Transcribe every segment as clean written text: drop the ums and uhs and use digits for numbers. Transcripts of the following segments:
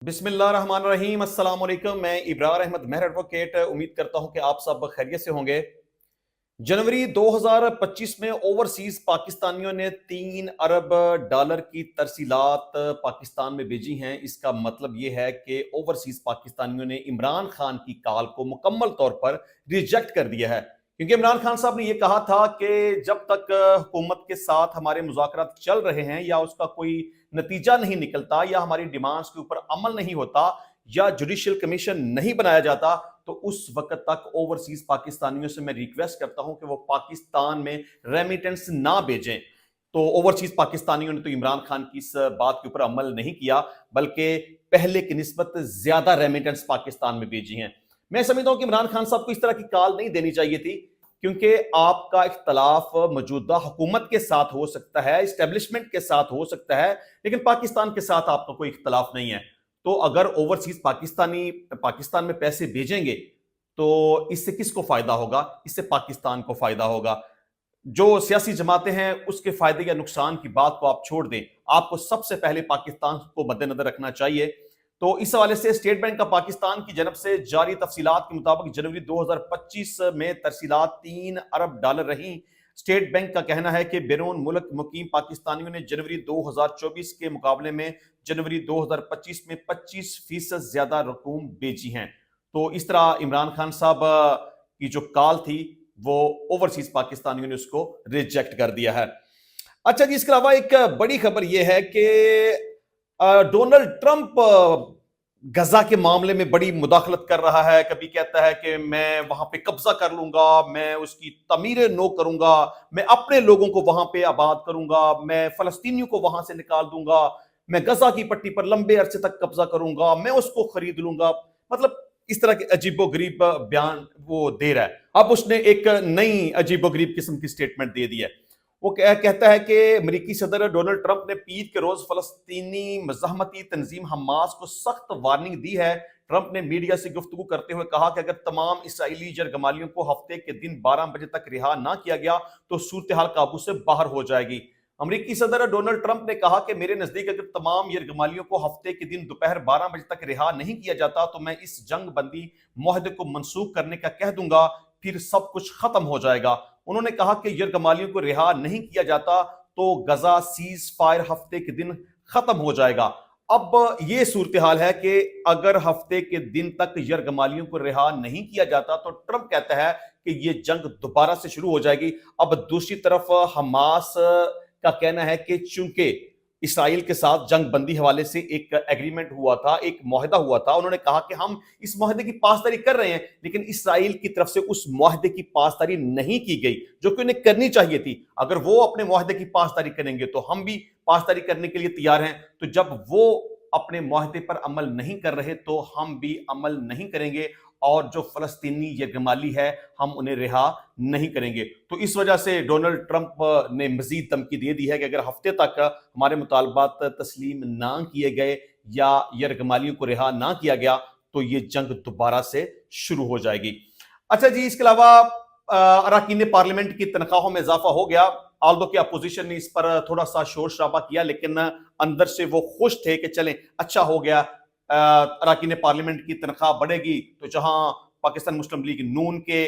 बिस्मिल्लाहिर्रहमानिर्रहीम। अस्सलाम वालेकुम। मैं इब्रार अहमद मेहर एडवोकेट उम्मीद करता हूं कि आप सब खैरियत से होंगे। जनवरी 2025 में ओवरसीज पाकिस्तानियों ने 3 अरब डॉलर की तरसीलात पाकिस्तान में भेजी हैं। इसका मतलब यह है कि ओवरसीज पाकिस्तानियों ने इमरान खान की कॉल को मुकम्मल तौर पर रिजेक्ट कर दिया है, क्योंकि इमरान खान साहब ने यह कहा था कि जब तक हुकूमत के साथ हमारे मुज़ाकरात चल रहे हैं या उसका कोई नतीजा नहीं निकलता या हमारी डिमांड्स के ऊपर अमल नहीं होता या जुडिशियल कमीशन नहीं बनाया जाता, तो उस वक्त तक ओवरसीज पाकिस्तानियों से मैं रिक्वेस्ट करता हूं कि वो पाकिस्तान में रेमिटेंस ना भेजें। तो ओवरसीज पाकिस्तानियों ने तो इमरान खान की इस बात के ऊपर अमल नहीं किया, बल्कि पहले की निस्बत ज्यादा रेमिटेंस पाकिस्तान में भेजी हैं। मैं समझता हूं कि इमरान खान साहब को इस तरह की कॉल नहीं देनी चाहिए थी, क्योंकि आपका इख्तलाफ मौजूदा हुकूमत के साथ हो सकता है, इस्टेब्लिशमेंट के साथ हो सकता है, लेकिन पाकिस्तान के साथ आपका कोई इख्तलाफ नहीं है। तो अगर ओवरसीज पाकिस्तानी पाकिस्तान में पैसे भेजेंगे तो इससे किसको फायदा होगा? इससे पाकिस्तान को फायदा होगा। जो सियासी जमातें हैं उसके फायदे या नुकसान की बात को आप छोड़ दें, आपको सबसे पहले पाकिस्तान को मद्देनजर रखना चाहिए। तो इस हवाले से स्टेट बैंक का पाकिस्तान की जनब से जारी तफसीलात के मुताबिक जनवरी 2025 में तरसीलात 3 अरब डॉलर रही। स्टेट बैंक का कहना है कि बैरून मुल्क मुकीम पाकिस्तानियों ने जनवरी 2024 के मुकाबले में जनवरी 2025 में 25% ज्यादा रकूम बेची हैं। तो इस तरह इमरान खान साहब की जो कॉल थी वो ओवरसीज पाकिस्तानियों ने उसको रिजेक्ट कर दिया है। अच्छा जी, इसके अलावा एक बड़ी खबर यह है कि डोनाल्ड ट्रंप गजा के मामले में बड़ी मुदाखलत कर रहा है। कभी कहता है कि मैं वहां पे कब्जा कर लूंगा, मैं उसकी तमीर नो करूंगा, मैं अपने लोगों को वहां पे आबाद करूंगा, मैं फलस्तीनियों को वहां से निकाल दूंगा, मैं गजा की पट्टी पर लंबे अरसे तक कब्जा करूंगा, मैं उसको खरीद लूंगा। मतलब इस तरह के अजीबोगरीब बयान वो दे रहा है। अब उसने एक नई अजीबोगरीब किस्म की स्टेटमेंट दे दी है। वो कहता है कि अमेरिकी सदर डोनाल्ड ट्रंप ने पीर के रोज फलस्तीनी मज़ाहमती तंजीम हमास को सख्त वार्निंग दी है। ट्रंप ने मीडिया से गुफ्तगू करते हुए कहा कि अगर तमाम इसराइली यरगमालियों को हफ्ते के दिन 12 बजे तक रिहा ना किया गया तो सूरत हाल काबू से बाहर हो जाएगी। अमेरिकी सदर डोनाल्ड ट्रंप ने कहा कि मेरे नजदीक अगर तमाम यरगमालियों को हफ्ते के दिन दोपहर 12 बजे तक रिहा नहीं किया जाता तो मैं इस जंग बंदी मुआहदे को मनसूख करने का कह दूंगा, फिर सब कुछ खत्म हो जाएगा। उन्होंने कहा कि यरगमालियों को रिहा नहीं किया जाता तो गजा सीज फायर हफ्ते के दिन खत्म हो जाएगा। अब यह सूरत हाल है कि अगर हफ्ते के दिन तक यरगमालियों को रिहा नहीं किया जाता तो ट्रंप कहता है कि यह जंग दोबारा से शुरू हो जाएगी। अब दूसरी तरफ हमास का कहना है कि चूंकि इसराइल के साथ जंग बंदी हवाले से एक एग्रीमेंट हुआ था, एक मुआहदा हुआ था, उन्होंने कहा कि हम इस मुआहदे की पासदारी कर रहे हैं, लेकिन इसराइल की तरफ से उस मुआहदे की पासदारी नहीं की गई जो कि उन्हें करनी चाहिए थी। अगर वो अपने मुआहदे की पासदारी करेंगे तो हम भी पासदारी करने के लिए तैयार हैं। तो जब वो अपने मुआहदे पर अमल नहीं कर रहे तो हम भी अमल नहीं करेंगे, और जो फलस्तीनी यरगमाली है हम उन्हें रिहा नहीं करेंगे। तो इस वजह से डोनाल्ड ट्रंप ने मजीद धमकी दे दी है कि अगर हफ्ते तक हमारे मुतालबात तस्लीम ना किए गए या यरगमालियों को रिहा ना किया गया तो ये जंग दोबारा से शुरू हो जाएगी। अच्छा जी, इसके अलावा अरकान पार्लियामेंट की तनख्वाहों में इजाफा हो गया। आल्दो की अपोजिशन ने इस पर थोड़ा सा शोर शराबा किया, लेकिन अंदर से वो खुश थे कि चलें अच्छा हो गया, अरकान पार्लियामेंट की तनख्वाह बढ़ेगी। तो जहां पाकिस्तान मुस्लिम लीग नून के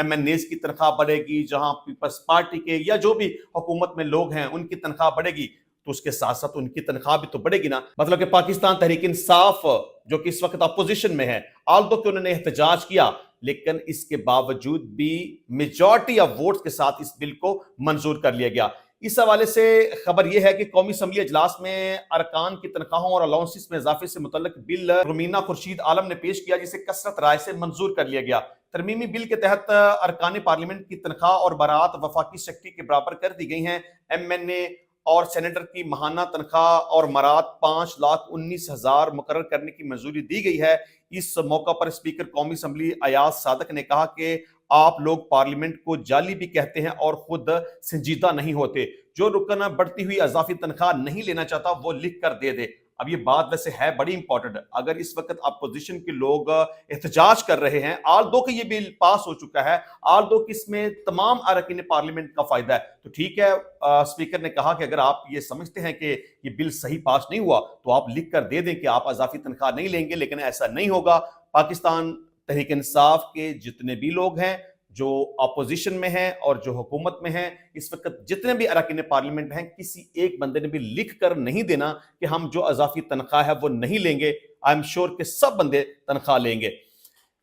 MNAs की तनख्वाह बढ़ेगी, जहां पीपल्स पार्टी के या जो भी हुकूमत में लोग हैं उनकी तनख्वाह बढ़ेगी, तो उसके साथ साथ उनकी तनख्वाह भी तो बढ़ेगी ना। मतलब कि पाकिस्तान तहरीक इंसाफ जो कि इस वक्त अपोजिशन में है, आल्दो कि उन्होंने एहतजाज किया, लेकिन इसके बावजूद भी मेजॉरिटी ऑफ वोट्स के साथ इस बिल को मंजूर कर लिया गया। इस हवाले से खबर यह है कि कौमी असम्बली अजलास में अरकान की तनख्वाहों और अलाउंसेस में इजाफे से मुतल्लिक बिल रुमीना खुर्शीद आलम ने पेश किया, जिसे कसरत राय से मंजूर कर लिया गया। तरमीमी बिल के तहत अरकान पार्लियामेंट की तनख्वाह और बरात वफाकी सेक्रेटरी के बराबर कर दी गई हैं। MNA और सेनेटर की माहाना तनख्वाह और मरात 5,19,000 मुकर्रर करने की मंजूरी दी गई है। इस मौका पर स्पीकर कौमी असम्बली अयाज सादक ने कहा कि आप लोग पार्लियामेंट को जाली भी कहते हैं और खुद संजीदा नहीं होते। जो रुकन बढ़ती हुई अजाफी तनख्वाह नहीं लेना चाहता वो लिख कर दे दे। اب یہ بات ویسے ہے بڑی امپورٹنٹ، اگر اس وقت اپوزیشن کے لوگ احتجاج کر رہے ہیں، آل دو کہ یہ بل پاس ہو چکا ہے، آل دو کہ اس میں تمام اراکین پارلیمنٹ کا فائدہ ہے، تو ٹھیک ہے، اسپیکر نے کہا کہ اگر آپ یہ سمجھتے ہیں کہ یہ بل صحیح پاس نہیں ہوا تو آپ لکھ کر دے دیں کہ آپ اضافی تنخواہ نہیں لیں گے، لیکن ایسا نہیں ہوگا۔ پاکستان تحریک انصاف کے جتنے بھی لوگ ہیں جو اپوزیشن میں ہیں اور جو حکومت میں ہیں، اس وقت جتنے بھی اراکین پارلیمنٹ ہیں، کسی ایک بندے نے بھی لکھ کر نہیں دینا کہ ہم جو اضافی تنخواہ ہے وہ نہیں لیں گے۔ آئی ایم شیور کہ سب بندے تنخواہ لیں گے۔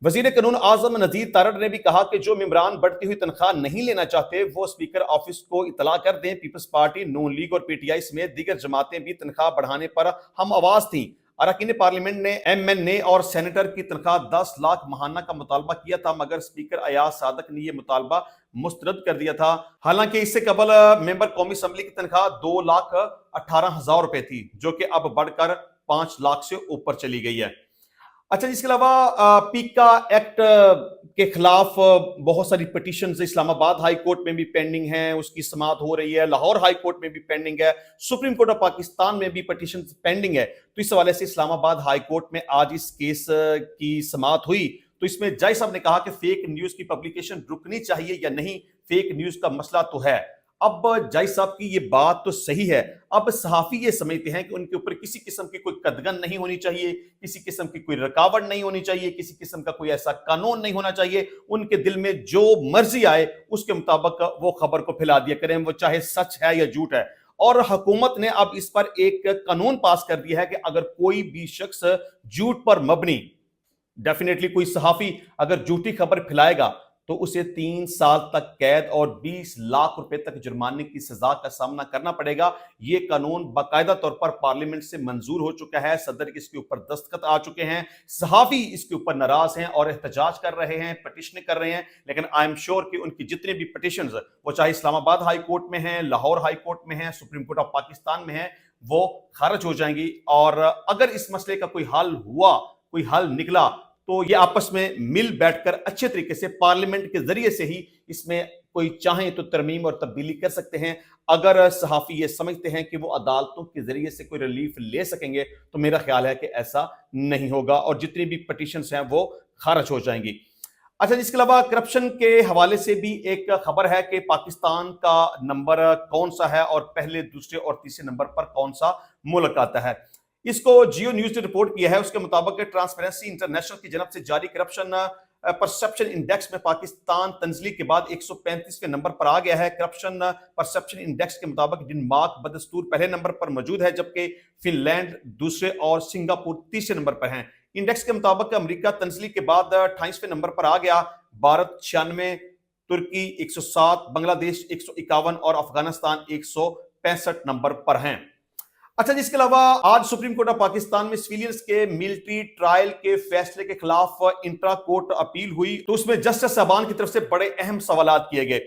وزیر قانون اعظم نذیر تارڑ نے بھی کہا کہ جو ممبران بڑھتی ہوئی تنخواہ نہیں لینا چاہتے وہ اسپیکر آفس کو اطلاع کر دیں۔ پیپلز پارٹی، نون لیگ اور پی ٹی آئی سمیت دیگر جماعتیں بھی تنخواہ بڑھانے پر ہم آواز تھیں۔ اراکین پارلیمنٹ نے ایم این اے اور سینیٹر کی تنخواہ 10 لاکھ ماہانہ کا مطالبہ کیا تھا، مگر اسپیکر ایاز صادق نے یہ مطالبہ مسترد کر دیا تھا۔ حالانکہ اس سے قبل ممبر قومی اسمبلی کی تنخواہ 2,18,000 روپے تھی، جو کہ اب بڑھ کر 5 لاکھ سے اوپر چلی گئی ہے۔ اچھا، اس کے علاوہ پیکا ایکٹ کے خلاف بہت ساری پٹیشنز اسلام آباد ہائی کورٹ میں بھی پینڈنگ ہیں، اس کی سماعت ہو رہی ہے، لاہور ہائی کورٹ میں بھی پینڈنگ ہے، سپریم کورٹ آف پاکستان میں بھی پٹیشنز پینڈنگ ہے۔ تو اس حوالے سے اسلام آباد ہائی کورٹ میں آج اس کیس کی سماعت ہوئی، تو اس میں جج صاحب نے کہا کہ فیک نیوز کی پبلیکیشن رکنی چاہیے یا نہیں، فیک نیوز کا مسئلہ تو ہے۔ اب جج صاحب کی یہ بات تو صحیح ہے، اب صحافی یہ سمجھتے ہیں کہ ان کے اوپر کسی قسم کی کوئی قدغن نہیں ہونی چاہیے، کسی قسم کی کوئی رکاوٹ نہیں ہونی چاہیے، کسی قسم کا کوئی ایسا قانون نہیں ہونا چاہیے، ان کے دل میں جو مرضی آئے اس کے مطابق وہ خبر کو پھیلا دیا کریں، وہ چاہے سچ ہے یا جھوٹ ہے۔ اور حکومت نے اب اس پر ایک قانون پاس کر دیا ہے کہ اگر کوئی بھی شخص جھوٹ پر مبنی، ڈیفینیٹلی کوئی صحافی اگر جھوٹی خبر پھیلائے گا تو اسے 3 سال تک قید اور 20 لاکھ روپے تک جرمانے کی سزا کا سامنا کرنا پڑے گا۔ یہ قانون باقاعدہ طور پر پارلیمنٹ سے منظور ہو چکا ہے، صدر اس کے اوپر دستخط آ چکے ہیں، صحافی اس کے اوپر ناراض ہیں اور احتجاج کر رہے ہیں، پٹیشنیں کر رہے ہیں، لیکن آئی ایم شیور کہ ان کی جتنی بھی پٹیشنز وہ چاہے اسلام آباد ہائی کورٹ میں ہیں، لاہور ہائی کورٹ میں ہیں، سپریم کورٹ آف پاکستان میں ہیں، وہ خارج ہو جائیں گی۔ اور اگر اس مسئلے کا کوئی حل ہوا، کوئی حل نکلا، تو یہ آپس میں مل بیٹھ کر اچھے طریقے سے پارلیمنٹ کے ذریعے سے ہی اس میں کوئی چاہیں تو ترمیم اور تبدیلی کر سکتے ہیں۔ اگر صحافی یہ سمجھتے ہیں کہ وہ عدالتوں کے ذریعے سے کوئی ریلیف لے سکیں گے تو میرا خیال ہے کہ ایسا نہیں ہوگا اور جتنی بھی پٹیشنز ہیں وہ خارج ہو جائیں گی۔ اچھا، اس کے علاوہ کرپشن کے حوالے سے بھی ایک خبر ہے کہ پاکستان کا نمبر کون سا ہے اور پہلے، دوسرے اور تیسرے نمبر پر کون سا ملک آتا ہے۔ اس کو جیو نیوز نے رپورٹ کیا ہے۔ اس کے مطابق ٹرانسپیرنسی انٹرنیشنل کی جانب سے جاری کرپشن پرسپشن انڈیکس میں پاکستان تنزلی کے بعد 135ویں نمبر پر آ گیا ہے۔ کرپشن پرسپشن انڈیکس کے مطابق ڈنمارک بدستور پہلے نمبر پر موجود ہے، جبکہ فن لینڈ دوسرے اور سنگاپور تیسرے نمبر پر ہیں۔ انڈیکس کے مطابق امریکہ تنزلی کے بعد 28ویں نمبر پر آ گیا، بھارت 96، ترکی 107، بنگلہ دیش 151 اور افغانستان 165 نمبر پر ہیں۔ اچھا، اس کے علاوہ آج سپریم کورٹ آف پاکستان میں سویلینز کے ملٹری ٹرائل کے فیصلے کے خلاف انٹرا کورٹ اپیل ہوئی، تو اس میں جسٹس صاحبان کی طرف سے بڑے اہم سوالات کیے گئے۔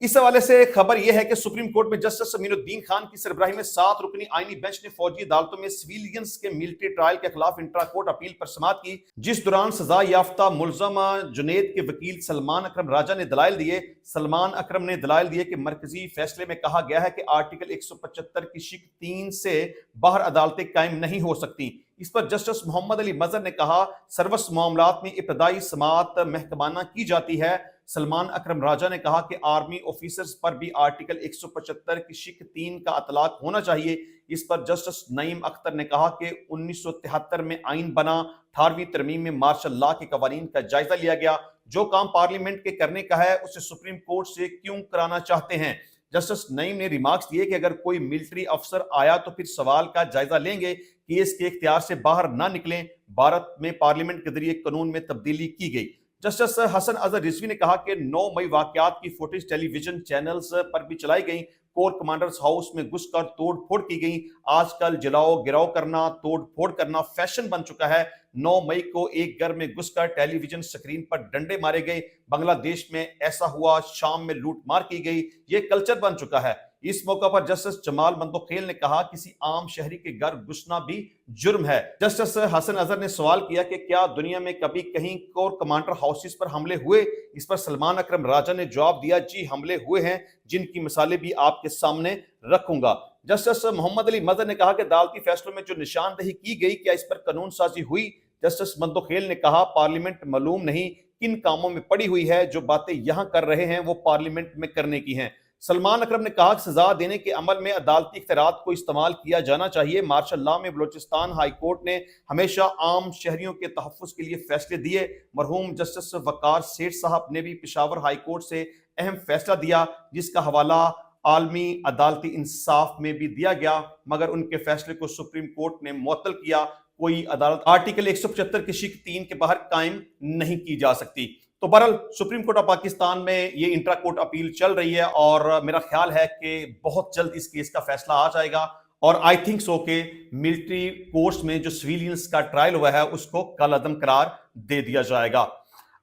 اس حوالے سے خبر یہ ہے کہ سپریم کورٹ میں جسٹس امین الدین خان کی سربراہی میں 7 رکنی آئینی بینچ نے فوجی عدالتوں میں سویلینز کے ملٹری ٹرائل کے خلاف انٹرا کورٹ اپیل پر سماعت کی، جس دوران سزا یافتہ ملزم جنید کے وکیل سلمان اکرم راجہ نے دلائل دیے۔ سلمان اکرم نے دلائل دیے کہ مرکزی فیصلے میں کہا گیا ہے کہ آرٹیکل 175 کی شق 3 سے باہر عدالتیں قائم نہیں ہو سکتی۔ اس پر جسٹس محمد علی مظہر نے کہا، سروس معاملات میں ابتدائی سماعت محکمانہ کی جاتی ہے۔ سلمان اکرم راجہ نے کہا کہ آرمی آفیسرز پر بھی آرٹیکل 175 کی شق 3 کا اطلاق ہونا چاہیے۔ اس پر جسٹس نعیم اختر نے کہا کہ 1973 میں آئین بنا، 18ویں ترمیم میں مارشل لا کے قوانین کا جائزہ لیا گیا، جو کام پارلیمنٹ کے کرنے کا ہے اسے سپریم کورٹ سے کیوں کرانا چاہتے ہیں۔ جسٹس نعیم نے ریمارکس دیے کہ اگر کوئی ملٹری افسر آیا تو پھر سوال کا جائزہ لیں گے، کیس کے اختیار سے باہر نہ نکلیں۔ بھارت میں پارلیمنٹ کے ذریعے قانون میں تبدیلی کی گئی۔ جسٹس حسن اظہر رضوی نے کہا کہ 9 مئی واقعات کی فوٹیج ٹیلی ویژن چینلز پر بھی چلائی گئیں، کور کمانڈرز ہاؤس میں گھس کر توڑ پھوڑ کی گئی۔ آج کل جلاؤ گراؤ کرنا، توڑ پھوڑ کرنا فیشن بن چکا ہے۔ 9 مئی کو ایک گھر میں گھس کر ٹیلی ویژن سکرین پر ڈنڈے مارے گئے، بنگلہ دیش میں ایسا ہوا، شام میں لوٹ مار کی گئی، یہ کلچر بن چکا ہے۔ اس موقع پر جسٹس جمال مندوخیل نے کہا کسی عام شہری کے گھر گھسنا بھی جرم ہے۔ جسٹس حسن اظہر نے سوال کیا کہ کیا دنیا میں کبھی کہیں کور کمانڈر ہاؤسز پر حملے ہوئے؟ اس پر سلمان اکرم راجہ نے جواب دیا، جی حملے ہوئے ہیں، جن کی مثالیں بھی آپ کے سامنے رکھوں گا۔ जस्टिस मोहम्मद अली मजहर ने कहा कि अदालती फैसलों में जो निशानदेही की गई, क्या इस पर कानून साजी हुई? जस्टिस मंदोखेल ने कहा, पार्लियामेंट मालूम नहीं किन कामों में पड़ी हुई है, जो बातें यहां कर रहे हैं वो पार्लियामेंट में करने की हैं। सलमान अकरम ने कहा कि सजा देने के अमल में अदालती इख्तियारात को इस्तेमाल किया जाना चाहिए। मार्शल लॉ में बलूचिस्तान हाई कोर्ट ने हमेशा आम शहरियों के तहफ़्फ़ुज़ के लिए फैसले दिए। मरहूम जस्टिस वकार सेठ साहब ने भी पेशावर हाई कोर्ट से अहम फैसला दिया, जिसका हवाला आलमी अदालती इंसाफ में भी दिया गया, मगर उनके फैसले को सुप्रीम कोर्ट ने मुअत्तल किया। कोई अदालत आर्टिकल 175 की शिक 3 के बाहर कायम नहीं की जा सकती। तो बहरहाल सुप्रीम कोर्ट ऑफ पाकिस्तान में ये इंट्रा कोर्ट अपील चल रही है और मेरा ख्याल है कि बहुत जल्द इस केस का फैसला आ जाएगा और आई थिंक सो के मिलिट्री कोर्ट्स में जो सिविलियंस का ट्रायल हुआ है उसको कलअदम करार दे दिया जाएगा।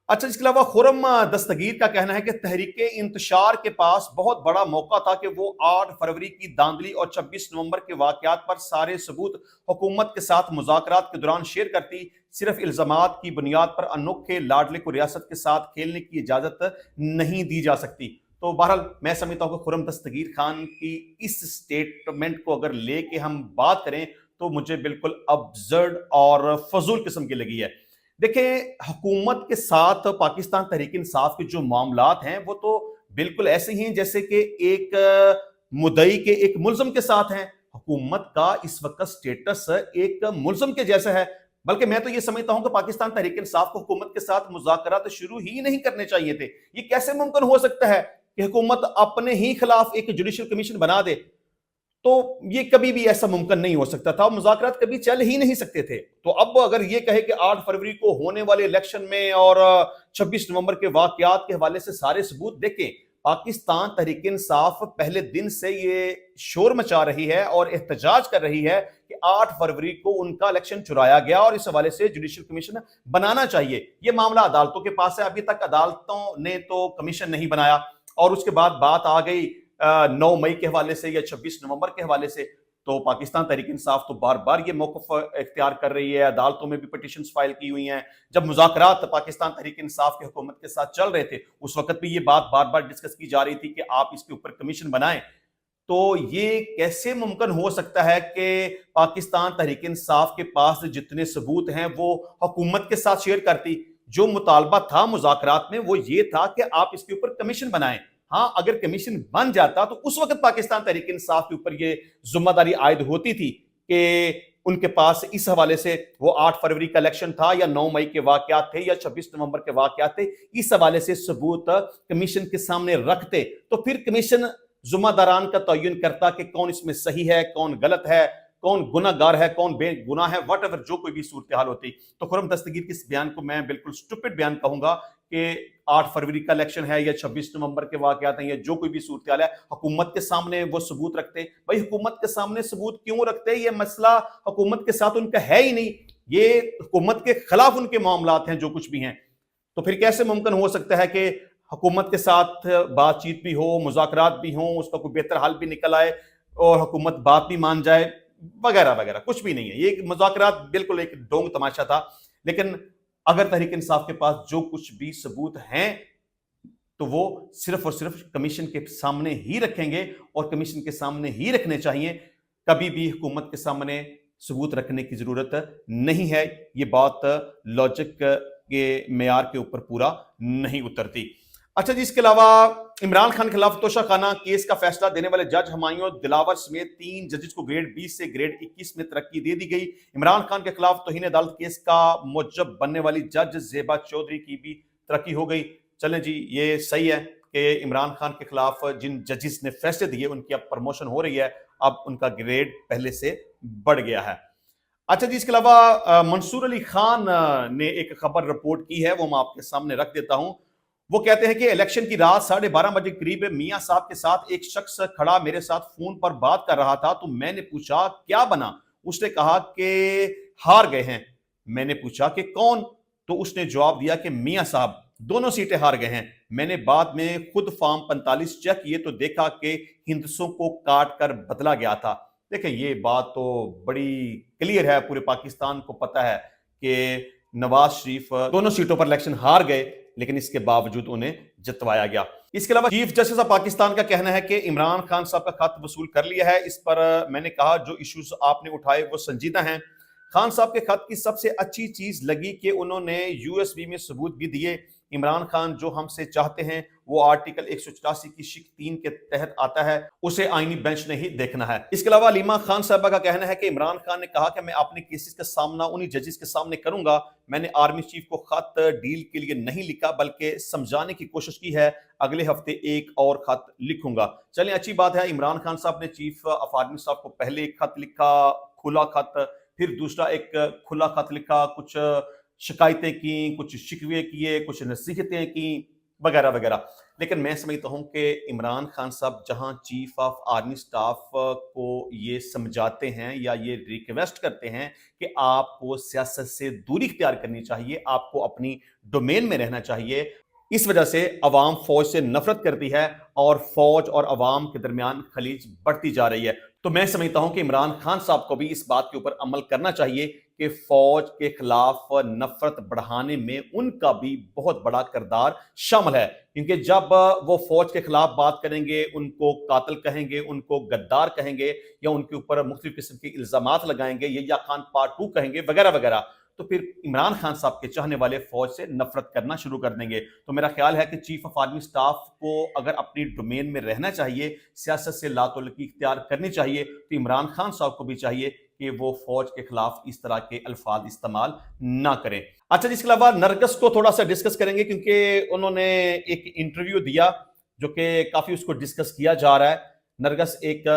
अच्छा, इसके अलावा खुर्रम दस्तगीर का कहना है कि तहरीके इंतशार के पास बहुत बड़ा मौका था कि वो 8 फरवरी की धांधली और 26 नवंबर के वाकयात पर सारे सबूत हुकूमत के साथ मुज़ाकरात के दौरान शेयर करती। सिर्फ इल्जामात की बुनियाद पर अनोखे लाडले को रियासत के साथ खेलने की इजाजत नहीं दी जा सकती। तो बहरहाल मैं समझता हूँ कि खुर्रम दस्तगीर खान की इस स्टेटमेंट को अगर लेके हम बात करें तो मुझे बिल्कुल अब्सर्ड और फजूल किस्म की लगी है। देखें, हुकूमत के साथ पाकिस्तान तहरीक इंसाफ के जो मामलात हैं वो तो बिल्कुल ऐसे ही हैं जैसे कि एक मुद्दई के एक मुल्ज़िम के साथ हैं। हुकूमत का इस वक्त स्टेटस एक मुल्ज़िम के जैसा है, बल्कि मैं तो ये समझता हूं कि पाकिस्तान तहरीक इंसाफ को हुकूमत के साथ मुज़ाकरात शुरू ही नहीं करने चाहिए थे। ये कैसे मुमकिन हो सकता है कि हुकूमत अपने ही खिलाफ एक जुडिशल कमीशन बना दे? तो ये कभी भी ऐसा मुमकिन नहीं हो सकता था, मुज़ाकरात कभी चल ही नहीं सकते थे। तो अब अगर ये कहे कि 8 फरवरी को होने वाले इलेक्शन में और 26 नवंबर के वाकयात के हवाले से सारे सबूत देखें, पाकिस्तान तहरीक इंसाफ पहले दिन से ये शोर मचा रही है और एहतजाज कर रही है कि 8 फरवरी को उनका इलेक्शन चुराया गया और इस हवाले से जुडिशल कमीशन बनाना चाहिए। ये मामला अदालतों के पास है, अभी तक अदालतों ने तो कमीशन नहीं बनाया और उसके बाद बात आ गई 9 मई के हवाले से या 26 नवंबर के हवाले से। तो पाकिस्तान तहरीक इंसाफ तो बार बार ये मौक़िफ़ इख्तियार कर रही है, अदालतों में भी पिटीशंस फाइल की हुई हैं। जब मुज़ाकरात पाकिस्तान तहरीक इंसाफ की हुकूमत के साथ चल रहे थे उस वक्त भी ये बात बार बार डिस्कस की जा रही थी कि आप इसके ऊपर कमीशन बनाएं। तो ये कैसे मुमकिन हो सकता है कि पाकिस्तान तहरीक इंसाफ के पास जितने सबूत हैं वो हुकूमत के साथ शेयर करती? जो मुतालबा था मुज़ाकरात में वो ये था कि आप इसके ऊपर कमीशन बनाएं। हाँ, अगर कमीशन बन जाता तो उस वक्त पाकिस्तान तहरीक इंसाफ के ऊपर ये जिम्मेदारी आयद होती थी कि उनके पास इस हवाले से वो 8 फरवरी का इलेक्शन था या 9 मई के वाकयात थे या 26 नवंबर के वाकयात थे, इस हवाले से सबूत कमीशन के सामने रखते तो फिर कमीशन जुम्मेदारान का तयन करता कि कौन इसमें सही है, कौन गलत है, कौन गुनाहगार है, कौन बेगुनाह है, वट एवर जो कोई भी सूरत हाल होती। तो खुर्रम दस्तगीर के इस बयान को मैं बिल्कुल स्टूपिड बयान कहूंगा कि 8 फरवरी का इलेक्शन है या 26 नवंबर के वाकयात हैं या जो कोई भी सूरत हाल है, हुकूमत के सामने वो सबूत रखते। भाई हुकूमत के सामने सबूत क्यों रखते? ये मसला हुकूमत के साथ उनका है ही नहीं, ये हुकूमत के खिलाफ उनके मामलात हैं जो कुछ भी हैं। तो फिर कैसे मुमकिन हो सकता है कि हुकूमत के साथ बातचीत भी हो, मुज़ाकरात भी हों, उसका कोई बेहतर हल भी निकल आए और हुकूमत बात भी मान जाए वगैरह वगैरह? कुछ भी नहीं है, ये मुज़ाकरात बिल्कुल एक ढोंग तमाशा था। लेकिन अगर तहरीक इंसाफ के पास जो कुछ भी सबूत हैं तो वो सिर्फ और सिर्फ कमीशन के सामने ही रखेंगे और कमीशन के सामने ही रखने चाहिए, कभी भी हुकूमत के सामने सबूत रखने की जरूरत नहीं है। ये बात लॉजिक के मेयार के ऊपर पूरा नहीं उतरती। अच्छा जी, इसके अलावा इमरान खान के खिलाफ तोशाखाना केस का फैसला देने वाले जज हुमायूं दिलावर समेत 3 जजेस को ग्रेड 20 से ग्रेड 21 में तरक्की दे दी गई। इमरान खान के खिलाफ तौहीन अदालत केस का मुजब बनने वाली जज जेबा चौधरी की भी तरक्की हो गई। चलें जी, ये सही है कि इमरान खान के खिलाफ जिन जजेस ने फैसले दिए उनकी अब प्रमोशन हो रही है, अब उनका ग्रेड पहले से बढ़ गया है। अच्छा जी, इसके अलावा मंसूर अली खान ने एक खबर रिपोर्ट की है, वो मैं आपके सामने रख देता हूं। वो कहते हैं कि इलेक्शन की रात 12:30 बजे करीब मियां साहब के साथ एक शख्स खड़ा मेरे साथ फोन पर बात कर रहा था, तो मैंने पूछा क्या बना? उसने कहा कि हार गए हैं। मैंने पूछा कि कौन? तो उसने जवाब दिया कि मियां साहब, दोनों सीटें हार गए हैं। मैंने बाद में खुद फॉर्म 45 चेक किए तो देखा कि हिंदुओं को काट कर बदला गया था। देखें, ये बात तो बड़ी क्लियर है, पूरे पाकिस्तान को पता है कि नवाज शरीफ दोनों सीटों पर इलेक्शन हार गए, लेकिन इसके बावजूद उन्हें जितवाया गया। اس کے علاوہ چیف جسٹس آف پاکستان کا کہنا ہے کہ عمران خان صاحب کا خط وصول کر لیا ہے. اس پر میں نے کہا جو ایشوز آپ نے اٹھائے وہ سنجیدہ ہیں. خان صاحب کے خط کی سب سے اچھی چیز لگی کہ انہوں نے یو ایس بی میں ثبوت بھی دیے. عمران خان جو ہم سے چاہتے ہیں وہ آرٹیکل 184 کی شق 3 کے تحت آتا ہے, اسے آئینی بینچ نے ہی دیکھنا ہے. اس کے علاوہ علیمہ خان صاحبہ کا کہنا ہے کہ عمران خان نے کہا کہ میں اپنے کیسز کا سامنا انہی ججز کے سامنے کروں گا. میں نے آرمی چیف کو خط ڈیل کے لیے نہیں لکھا بلکہ سمجھانے کی کوشش کی ہے. اگلے ہفتے ایک اور خط لکھوں گا. چلیں اچھی بات ہے. عمران خان صاحب نے چیف آف آرمی صاحب کو پہلے ایک خط لکھا, کھلا خط, پھر دوسرا ایک کھلا خط لکھا, کچھ شکایتیں کی, کچھ شکوے کیے, کچھ نصیحتیں کی وغیرہ وغیرہ. لیکن میں سمجھتا ہوں کہ عمران خان صاحب جہاں چیف آف آرمی سٹاف کو یہ سمجھاتے ہیں یا یہ ریکویسٹ کرتے ہیں کہ آپ کو سیاست سے دوری اختیار کرنی چاہیے, آپ کو اپنی ڈومین میں رہنا چاہیے, اس وجہ سے عوام فوج سے نفرت کرتی ہے اور فوج اور عوام کے درمیان خلیج بڑھتی جا رہی ہے. تو میں سمجھتا ہوں کہ عمران خان صاحب کو بھی اس بات کے اوپر عمل کرنا چاہیے کہ فوج کے خلاف نفرت بڑھانے میں ان کا بھی بہت بڑا کردار شامل ہے. کیونکہ جب وہ فوج کے خلاف بات کریں گے, ان کو قاتل کہیں گے, ان کو غدار کہیں گے, یا ان کے اوپر مختلف قسم کے الزامات لگائیں گے, یا خان پارٹ 2 کہیں گے وغیرہ وغیرہ, تو پھر عمران خان صاحب کے چاہنے والے فوج سے نفرت کرنا شروع کر دیں گے. تو میرا خیال ہے کہ چیف آف آرمی سٹاف کو اگر اپنی ڈومین میں رہنا چاہیے, سیاست سے لا تعلقی اختیار کرنی چاہیے, تو عمران خان صاحب کو بھی چاہیے کہ وہ فوج کے خلاف اس طرح کے الفاظ استعمال نہ کریں. اچھا, جس کے علاوہ نرگس کو تھوڑا سا ڈسکس کریں گے کیونکہ انہوں نے ایک انٹرویو دیا جو کہ کافی اس کو ڈسکس کیا جا رہا ہے. نرگس ایک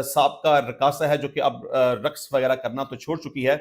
سابقہ رقاصہ ہے جو کہ اب رقص وغیرہ کرنا تو چھوڑ چکی ہے.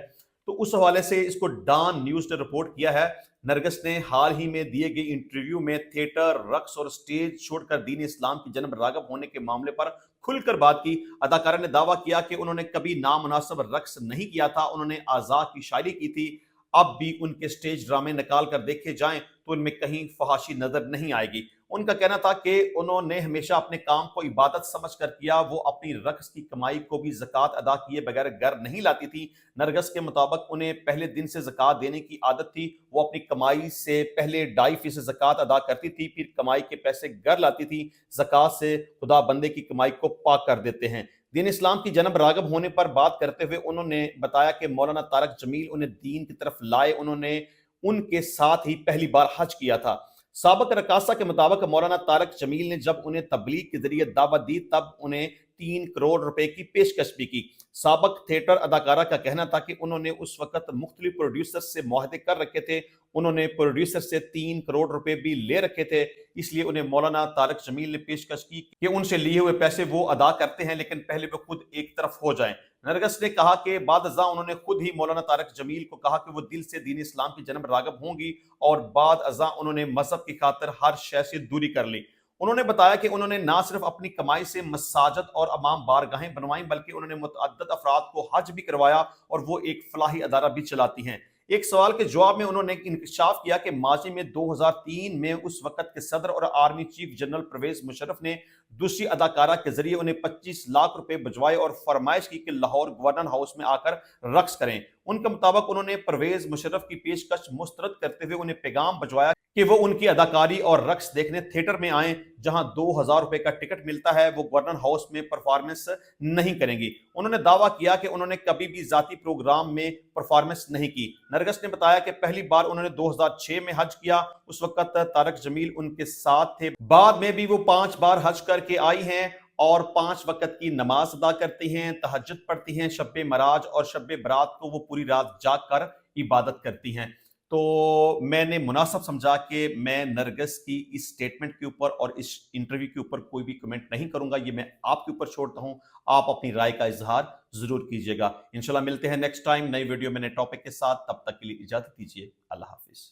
تو اس حوالے سے اس کو ڈان نیوز نے رپورٹ کیا ہے. نرگس نے حال ہی میں دیے گئے انٹرویو میں تھیٹر, رقص اور سٹیج چھوڑ کر دین اسلام کی جانب راغب ہونے کے معاملے پر کھل کر بات کی. اداکارہ نے دعویٰ کیا کہ انہوں نے کبھی نامناسب رقص نہیں کیا تھا, انہوں نے اعضاء کی شاعری کی تھی. اب بھی ان کے سٹیج ڈرامے نکال کر دیکھے جائیں تو ان میں کہیں فحاشی نظر نہیں آئے گی. ان کا کہنا تھا کہ انہوں نے ہمیشہ اپنے کام کو عبادت سمجھ کر کیا, وہ اپنی رقص کی کمائی کو بھی زکوٰۃ ادا کیے بغیر گھر نہیں لاتی تھی. نرگس کے مطابق انہیں پہلے دن سے زکوٰۃ دینے کی عادت تھی. وہ اپنی کمائی سے پہلے 2.5% زکوٰۃ ادا کرتی تھی, پھر کمائی کے پیسے گھر لاتی تھی. زکوٰۃ سے خدا بندے کی کمائی کو پاک کر دیتے ہیں. دین اسلام کی جانب راغب ہونے پر بات کرتے ہوئے انہوں نے بتایا کہ مولانا طارق جمیل انہیں دین کی طرف لائے. انہوں نے ان کے ساتھ ہی پہلی بار حج کیا تھا. سابق رقاصہ کے مطابق مولانا طارق جمیل نے جب انہیں تبلیغ کے ذریعے دعوت دی تب انہیں 3 کروڑ روپے کی پیشکش بھی کی. سابق تھیٹر اداکارہ کا کہنا تھا کہ انہوں نے اس وقت مختلف پروڈیوسر سے معاہدے کر رکھے تھے. انہوں نے پروڈیوسر سے 3 کروڑ روپے بھی لے رکھے تھے, اس لیے انہیں مولانا طارق جمیل نے پیشکش کی کہ ان سے لیے ہوئے پیسے وہ ادا کرتے ہیں لیکن پہلے وہ خود ایک طرف ہو جائیں. نرگس نے کہا کہ بعد ازاں انہوں نے خود ہی مولانا طارق جمیل کو کہا کہ وہ دل سے دین اسلام کی جانب راغب ہوں گی, اور بعد ازاں انہوں نے مذہب کی خاطر ہر شے سے دوری کر لی. انہوں نے بتایا کہ انہوں نے نہ صرف اپنی کمائی سے مساجد اور امام بارگاہیں بنوائیں بلکہ انہوں نے متعدد افراد کو حج بھی کروایا, اور وہ ایک فلاحی ادارہ بھی چلاتی ہیں. ایک سوال کے جواب میں انہوں نے انکشاف کیا کہ ماضی میں 2003 میں اس وقت کے صدر اور army chief general Pervez Musharraf نے دوسری اداکارہ کے ذریعے انہیں 25 لاکھ روپے بھجوائے اور فرمائش کی کہ لاہور گورنر ہاؤس میں آ کر رقص کریں. ان کے مطابق انہوں نے پرویز مشرف کی پیشکش مسترد کرتے ہوئے انہیں پیغام بھجوایا کہ وہ ان کی اداکاری اور رقص دیکھنے تھیٹر میں آئیں جہاں 2000 روپے کا ٹکٹ ملتا ہے. وہ گورنر ہاؤس میں پرفارمنس نہیں کریں گی. انہوں نے دعویٰ کیا کہ انہوں نے کبھی بھی ذاتی پروگرام میں پرفارمنس نہیں کی. نرگس نے بتایا کہ پہلی بار انہوں نے 2006 میں حج کیا, اس وقت طارق جمیل ان کے ساتھ تھے. بعد میں بھی وہ 5 بار حج کر کے آئی ہیں اور 5 وقت کی نماز ادا کرتی ہیں, تہجد پڑھتی ہیں. شب معراج اور شب برات کو وہ پوری رات جاگ کر عبادت کرتی ہیں. تو میں نے مناسب سمجھا کہ میں نرگس کی اس سٹیٹمنٹ کے اوپر اور اس انٹرویو کے اوپر کوئی بھی کمنٹ نہیں کروں گا. یہ میں آپ کے اوپر چھوڑتا ہوں, آپ اپنی رائے کا اظہار ضرور کیجیے گا. انشاءاللہ ملتے ہیں نیکسٹ ٹائم نئی ویڈیو میں نئے ٹاپک کے ساتھ. تب تک کے لیے اجازت دیجیے. اللہ حافظ.